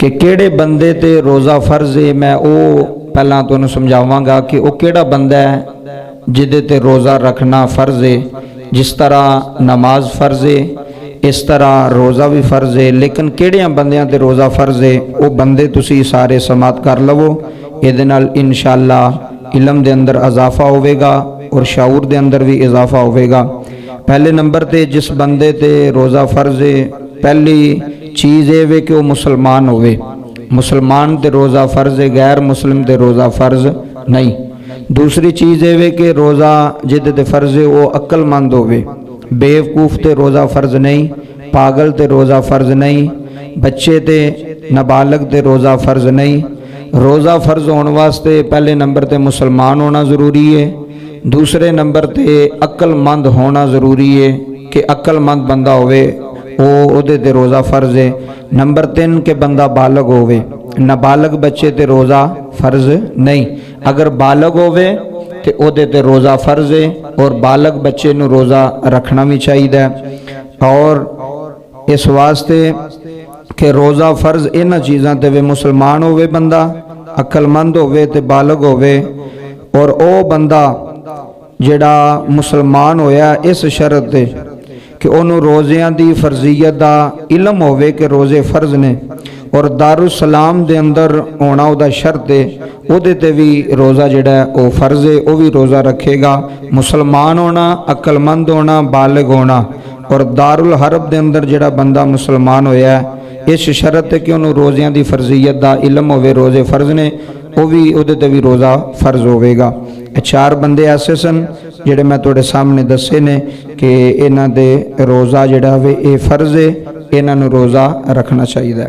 कि किहड़े बंदे ते रोज़ा फर्ज है। मैं वो पहला तुहानूं समझावांगा कि वो किहड़ा बंदा है जिहदे ते रोज़ा रखना फर्ज है। जिस तरह नमाज फर्ज है इस तरह रोज़ा भी फर्ज है, लेकिन किहड़ियां बंदियां ते रोज़ा फर्ज है वो बंदे तुसीं सारे समात कर लवो। इहदे नाल इंशाअल्लाह इलम दे अंदर इजाफा होवेगा और शाऊर दे अंदर भी इजाफा होवेगा। पहले नंबर ते जिस बंदे ते रोज़ा फर्ज है, पहली चीज़ ये वे कि वो मुसलमान होवे। मुसलमान ते रोज़ा फर्ज है, गैर मुस्लिम ते रोज़ा फर्ज नहीं। दूसरी चीज़ ये वे कि रोज़ा जिहदे ते फर्ज है वो अक्लमंद होवे। बेवकूफ़ ते रोज़ा फर्ज नहीं, पागल ते रोज़ा फर्ज नहीं, बच्चे ते नाबालग ते रोज़ा फर्ज नहीं। रोज़ा फर्ज होने वास्ते पहले नंबर ते मुसलमान होना ज़रूरी है। दूसरे नंबर ते अक्लमंद होना ज़रूरी है कि अक्लमंद बंदा होवे ओहदे ते रोज़ा फर्ज है। नंबर 3 के बंदा बालग होवे। नाबालग बच्चे ते रोज़ा फर्ज नहीं। अगर बालग होवे तो ओहदे ते रोज़ा फर्ज है और बालग बच्चे नूं रोज़ा रखना भी चाहिए। और इस वास्ते कि रोज़ा फर्ज इन्हां चीज़ां ते वे मुसलमान होवे बंदा, अक्लमंद होवे ते बालग होवे। और ओ बंदा जिहड़ा मुसलमान होया इस शर्त ते कि उन्होंने रोज़ियां दी फर्जीयत दा इलम होवे कि रोज़े फर्ज ने और दारुसलाम दे अंदर होना उदा शर्त है, उहदे ते भी रोज़ा जिहड़ा है वो फर्ज है, वो भी रोज़ा रखेगा। मुसलमान होना, अक्लमंद होना, बालिग होना और दारुल हरब दे अंदर जिहड़ा बंदा मुसलमान होया इस शर्त है कि उन्होंने रोज़ियां दी फर्जीयत दा इलम होवे, रोज़े फर्ज ने, वो भी उहदे ते भी रोज़ा फर्ज होवेगा। 4 बंदे ऐसे सन जिहड़े मैं तुहाडे सामने दसे ने कि इन्हां दे रोज़ा जिहड़ा वे ये फर्ज है, इन्हां नूं रोज़ा रखना चाहिए।